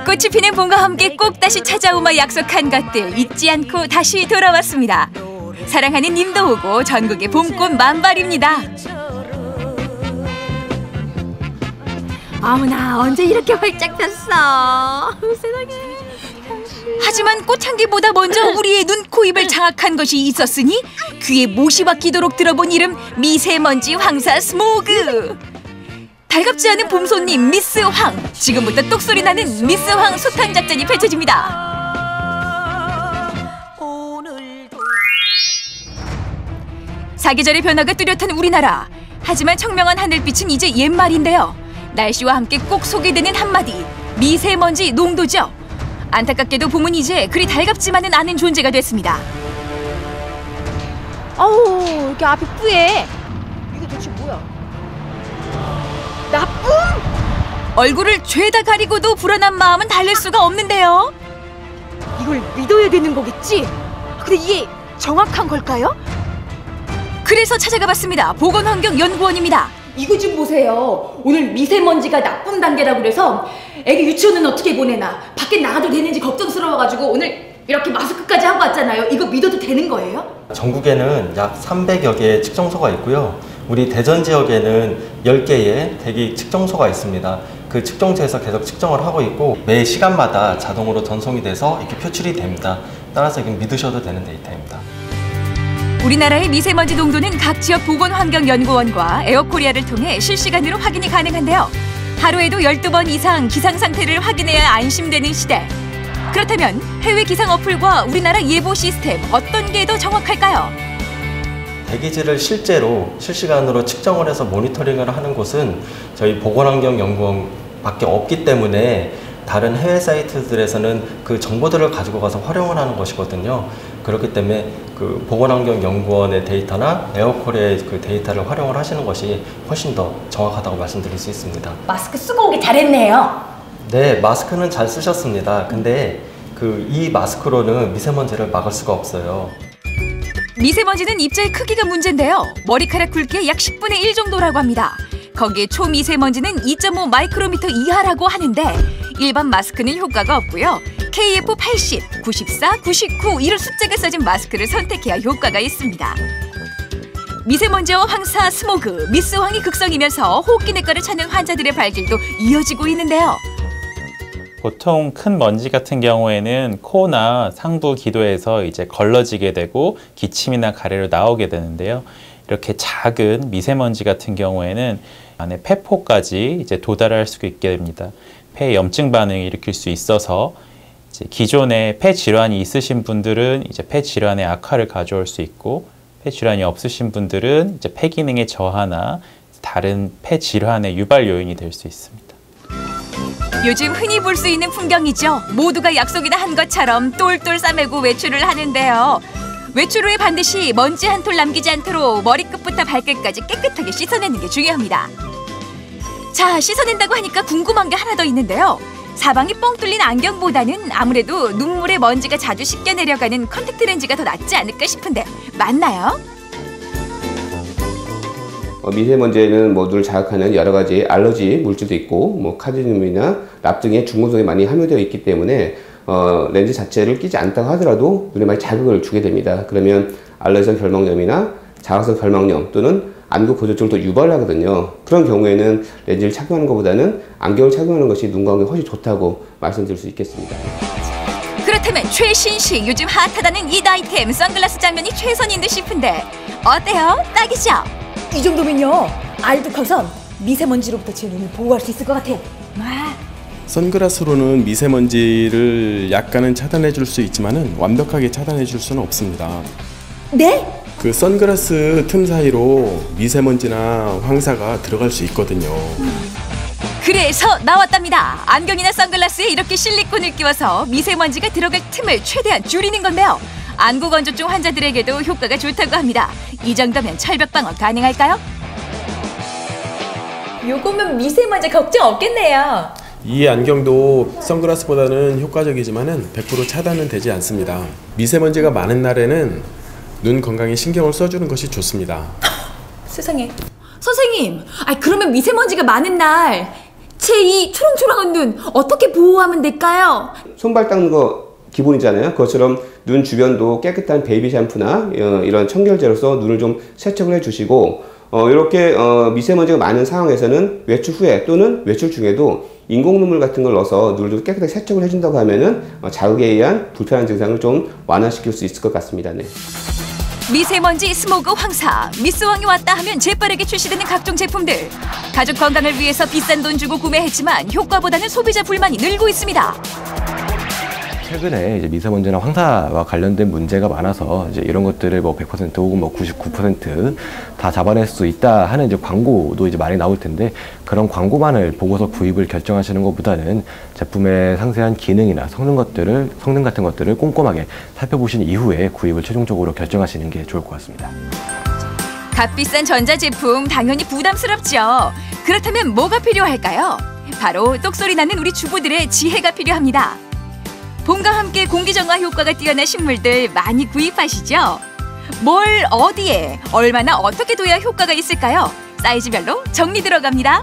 꽃이 피는 봄과 함께 꼭 다시 찾아오마 약속한 것들 잊지 않고 다시 돌아왔습니다. 사랑하는 님도 오고 전국의 봄꽃 만발입니다. 어머나 언제 이렇게 활짝 폈어. 세상에. 하지만 꽃향기보다 먼저 우리의 눈, 코, 입을 장악한 것이 있었으니 귀에 못이 박히도록 들어본 이름 미세먼지 황사 스모그. 달갑지 않은 봄손님 미스 황. 지금부터 똑소리 나는 미스 황 소탕 작전이 펼쳐집니다. 사계절의 변화가 뚜렷한 우리나라. 하지만 청명한 하늘빛은 이제 옛말인데요. 날씨와 함께 꼭 소개되는 한마디, 미세먼지 농도죠. 안타깝게도 봄은 이제 그리 달갑지만은 않은 존재가 됐습니다. 어우, 이렇게 앞이 뿌예. 이게 도대체 뭐야? 나쁨? 얼굴을 죄다 가리고도 불안한 마음은 달랠 수가 없는데요. 이걸 믿어야 되는 거겠지? 근데 이게 정확한 걸까요? 그래서 찾아가 봤습니다. 보건환경연구원입니다. 이거 좀 보세요. 오늘 미세먼지가 나쁨 단계라고 그래서 애기 유치원은 어떻게 보내나 밖에 나가도 되는지 걱정스러워가지고 오늘 이렇게 마스크까지 하고 왔잖아요. 이거 믿어도 되는 거예요? 전국에는 약 300여 개의 측정소가 있고요. 우리 대전 지역에는 10개의 대기 측정소가 있습니다. 그 측정소에서 계속 측정을 하고 있고 매 시간마다 자동으로 전송이 돼서 이렇게 표출이 됩니다. 따라서 이건 믿으셔도 되는 데이터입니다. 우리나라의 미세먼지 농도는 각 지역 보건환경연구원과 에어코리아를 통해 실시간으로 확인이 가능한데요. 하루에도 12번 이상 기상 상태를 확인해야 안심되는 시대. 그렇다면 해외 기상 어플과 우리나라 예보 시스템 어떤 게 더 정확할까요? 대기질을 실제로 실시간으로 측정을 해서 모니터링을 하는 곳은 저희 보건환경연구원밖에 없기 때문에 다른 해외 사이트들에서는 그 정보들을 가지고 가서 활용을 하는 것이거든요. 그렇기 때문에 그 보건환경연구원의 데이터나 에어코리아의 그 데이터를 활용을 하시는 것이 훨씬 더 정확하다고 말씀드릴 수 있습니다. 마스크 쓰고 오기 잘했네요. 네, 마스크는 잘 쓰셨습니다. 근데 이 마스크로는 미세먼지를 막을 수가 없어요. 미세먼지는 입자의 크기가 문제인데요. 머리카락 굵기의 약 10분의 1 정도라고 합니다. 거기에 초미세먼지는 2.5 마이크로미터 이하라고 하는데 일반 마스크는 효과가 없고요. KF80, 94, 99 이런 숫자가 써진 마스크를 선택해야 효과가 있습니다. 미세먼지와 황사, 스모그, 미스황이 극성이면서 호흡기내과를 찾는 환자들의 발길도 이어지고 있는데요. 보통 큰 먼지 같은 경우에는 코나 상부 기도에서 이제 걸러지게 되고 기침이나 가래로 나오게 되는데요. 이렇게 작은 미세먼지 같은 경우에는 안에 폐포까지 이제 도달할 수 있게 됩니다. 폐 염증 반응을 일으킬 수 있어서 이제 기존에 폐 질환이 있으신 분들은 이제 폐 질환의 악화를 가져올 수 있고 폐 질환이 없으신 분들은 이제 폐 기능의 저하나 다른 폐 질환의 유발 요인이 될 수 있습니다. 요즘 흔히 볼 수 있는 풍경이죠. 모두가 약속이나 한 것처럼 똘똘 싸매고 외출을 하는데요. 외출 후에 반드시 먼지 한 톨 남기지 않도록 머리끝부터 발끝까지 깨끗하게 씻어내는 게 중요합니다. 자, 씻어낸다고 하니까 궁금한 게 하나 더 있는데요. 사방이 뻥 뚫린 안경보다는 아무래도 눈물에 먼지가 자주 씻겨 내려가는 컨택트 렌즈가 더 낫지 않을까 싶은데 맞나요? 미세먼지에는 눈을 자극하는 여러 가지 알러지 물질도 있고 카드뮴이나 납 등의 중금속이 많이 함유되어 있기 때문에 렌즈 자체를 끼지 않다고 하더라도 눈에 많이 자극을 주게 됩니다. 그러면 알러지성 결막염이나 자극성 결막염 또는 안구 고조증도 유발을 하거든요. 그런 경우에는 렌즈를 착용하는 것보다는 안경을 착용하는 것이 눈 건강에 훨씬 좋다고 말씀드릴 수 있겠습니다. 그렇다면 최신식 요즘 핫하다는 이 아이템 선글라스 장면이 최선인 듯 싶은데 어때요? 딱이죠? 이 정도면요. 알두카선 미세먼지로부터 제 눈을 보호할 수 있을 것 같아요. 와. 선글라스로는 미세먼지를 약간은 차단해 줄 수 있지만은 완벽하게 차단해 줄 수는 없습니다. 네? 그 선글라스 틈 사이로 미세먼지나 황사가 들어갈 수 있거든요. 그래서 나왔답니다. 안경이나 선글라스에 이렇게 실리콘을 끼워서 미세먼지가 들어갈 틈을 최대한 줄이는 건데요. 안구 건조증 환자들에게도 효과가 좋다고 합니다. 이 정도면 철벽 방어 가능할까요? 요거면 미세먼지 걱정 없겠네요. 이 안경도 선글라스보다는 효과적이지만은 100% 차단은 되지 않습니다. 미세먼지가 많은 날에는 눈 건강에 신경을 써주는 것이 좋습니다. 세상에. 선생님, 그러면 미세먼지가 많은 날 제 이 초롱초롱한 눈 어떻게 보호하면 될까요? 손발 닦는 거 기본이잖아요. 그것처럼 눈 주변도 깨끗한 베이비 샴푸나 이런 청결제로서 눈을 좀 세척을 해주시고 이렇게 미세먼지가 많은 상황에서는 외출 후에 또는 외출 중에도 인공 눈물 같은 걸 넣어서 눈을 좀 깨끗하게 세척을 해준다고 하면은 자극에 의한 불편한 증상을 좀 완화시킬 수 있을 것 같습니다. 네. 미세먼지, 스모그, 황사, 미스왕이 왔다 하면 재빠르게 출시되는 각종 제품들. 가족 건강을 위해서 비싼 돈 주고 구매했지만 효과보다는 소비자 불만이 늘고 있습니다. 최근에 이제 미세먼지나 황사와 관련된 문제가 많아서 이제 이런 것들을 뭐 100% 혹은 뭐 99%다 잡아낼 수 있다 하는 이제 광고도 이제 많이 나올 텐데, 그런 광고만을 보고서 구입을 결정하시는 것보다는 제품의 상세한 기능이나 성능 같은 것들을 꼼꼼하게 살펴보신 이후에 구입을 최종적으로 결정하시는 게 좋을 것 같습니다. 값비싼 전자제품 당연히 부담스럽죠. 그렇다면 뭐가 필요할까요? 바로 똑소리 나는 우리 주부들의 지혜가 필요합니다. 봄과 함께 공기정화 효과가 뛰어난 식물들 많이 구입하시죠? 뭘 어디에 얼마나 어떻게 둬야 효과가 있을까요? 사이즈별로 정리 들어갑니다.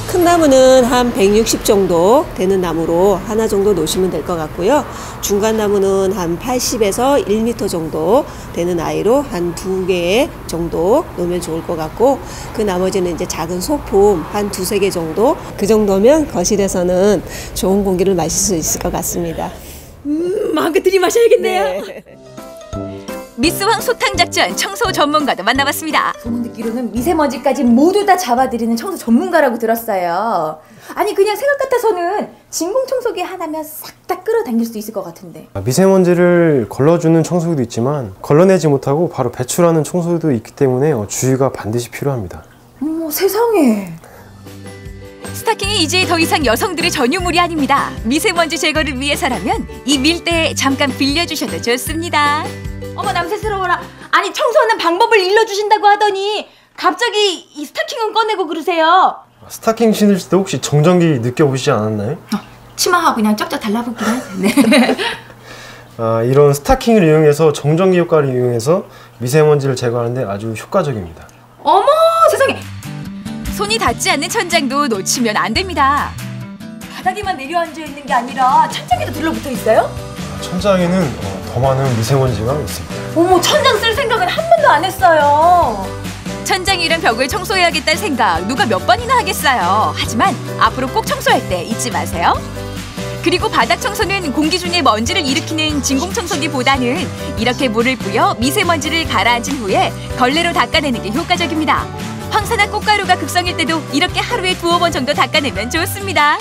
큰 나무는 한 160 정도 되는 나무로 하나 정도 놓으시면 될 것 같고요. 중간 나무는 한 80에서 1m 정도 되는 아이로 한 2개 정도 놓으면 좋을 것 같고, 그 나머지는 이제 작은 소품 한 2-3개 정도, 그 정도면 거실에서는 좋은 공기를 마실 수 있을 것 같습니다. 마음껏 들이마셔야겠네요. 네. 미스왕 소탕 작전 청소 전문가도 만나봤습니다. 소문 듣기로는 미세먼지까지 모두 다 잡아드리는 청소 전문가라고 들었어요. 아니 그냥 생각 같아서는 진공청소기 하나면 싹 다 끌어당길 수 있을 것 같은데. 미세먼지를 걸러주는 청소기도 있지만 걸러내지 못하고 바로 배출하는 청소기도 있기 때문에 주의가 반드시 필요합니다. 어머 세상에. 스타킹이 이제 더 이상 여성들의 전유물이 아닙니다. 미세먼지 제거를 위해서라면 이 밀대 잠깐 빌려주셔도 좋습니다. 어머 남세스러워라. 아니 청소하는 방법을 일러주신다고 하더니 갑자기 이 스타킹은 꺼내고 그러세요. 스타킹 신을 때 혹시 정전기 느껴보시지 않았나요? 치마하고 그냥 쫙쫙 달라붙긴 하죠. 네. 이런 스타킹을 이용해서 정전기 효과를 이용해서 미세먼지를 제거하는 데 아주 효과적입니다. 어머 세상에. 손이 닿지 않는 천장도 놓치면 안 됩니다. 바닥에만 내려앉아 있는 게 아니라 천장에도 들러붙어 있어요? 천장에는 더 많은 미세먼지가 있습니다. 어머 천장 쓸 생각은 한 번도 안 했어요. 천장 이런 벽을 청소해야겠다는 생각 누가 몇 번이나 하겠어요. 하지만 앞으로 꼭 청소할 때 잊지 마세요. 그리고 바닥 청소는 공기 중에 먼지를 일으키는 진공청소기보다는 이렇게 물을 뿌려 미세먼지를 가라앉힌 후에 걸레로 닦아내는 게 효과적입니다. 황사나 꽃가루가 극성일 때도 이렇게 하루에 2-5번 정도 닦아내면 좋습니다.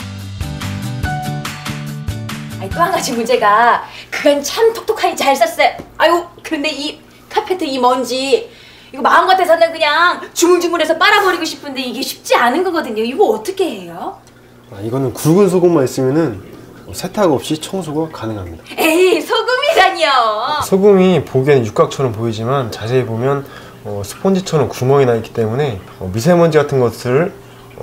아니 또 한 가지 문제가 그간 참 톡톡하니 잘 썼어요. 아유 근데 이 카페트 이 먼지 이거 마음 같아서는 그냥 주물주물해서 빨아버리고 싶은데 이게 쉽지 않은 거거든요. 이거 어떻게 해요? 이거는 굵은 소금만 있으면은 세탁 없이 청소가 가능합니다. 에이 소금이라니요. 소금이 보기에는 육각처럼 보이지만 자세히 보면 스펀지처럼 구멍이 나 있기 때문에 미세먼지 같은 것을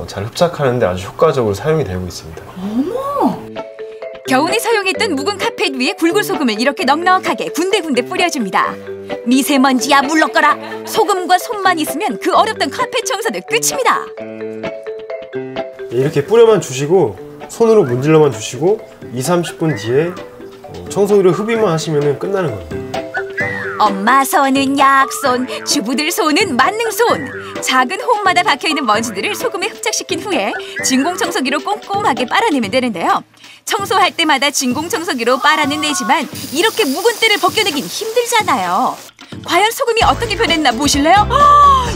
잘 흡착하는 데 아주 효과적으로 사용이 되고 있습니다. 어머. 겨우내 사용했던 묵은 카펫 위에 굵은 소금을 이렇게 넉넉하게 군데군데 뿌려줍니다. 미세먼지야 물러거라. 소금과 손만 있으면 그 어렵던 카펫 청소는 끝입니다. 이렇게 뿌려만 주시고 손으로 문질러만 주시고 20-30분 뒤에 청소기로 흡입만 하시면 끝나는 겁니다. 엄마 손은 약손, 주부들 손은 만능손. 작은 홈마다 박혀있는 먼지들을 소금에 흡착시킨 후에 진공청소기로 꼼꼼하게 빨아내면 되는데요. 청소할 때마다 진공청소기로 빨아내지만 이렇게 묵은 때를 벗겨내긴 힘들잖아요. 과연 소금이 어떻게 변했나 보실래요?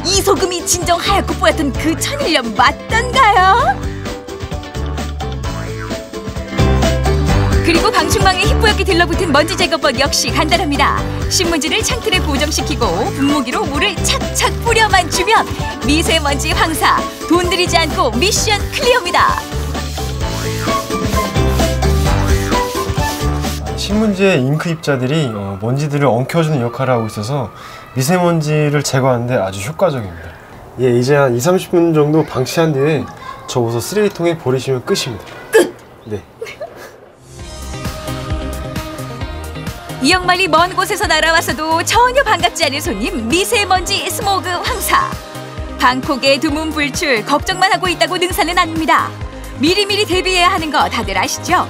이 소금이 진정 하얗고 뽀얗던 그 천일염 맞던가요? 그리고 방충망에 희뿌옇게 들러붙은 먼지 제거법 역시 간단합니다. 신문지를 창틀에 고정시키고 분무기로 물을 착착 뿌려만 주면 미세먼지 황사 돈 들이지 않고 미션 클리어입니다. 신문지의 잉크 입자들이 먼지들을 엉켜주는 역할을 하고 있어서 미세먼지를 제거하는 데 아주 효과적입니다. 예, 이제 한 20-30분 정도 방치한 뒤에 접어서 쓰레기통에 버리시면 끝입니다. 끝! 네. 이역 멀리 먼 곳에서 날아왔어도 전혀 반갑지 않은 손님 미세먼지 스모그 황사. 방콕의 두문불출 걱정만 하고 있다고 능사는 아닙니다. 미리미리 대비해야 하는 거 다들 아시죠?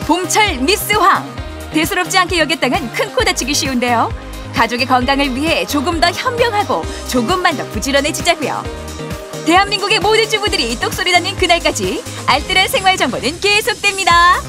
봄철 미스황! 대수롭지 않게 여겼다간 큰 코 다치기 쉬운데요. 가족의 건강을 위해 조금 더 현명하고 조금만 더 부지런해지자고요. 대한민국의 모든 주부들이 똑소리 나는 그날까지 알뜰한 생활 정보는 계속됩니다.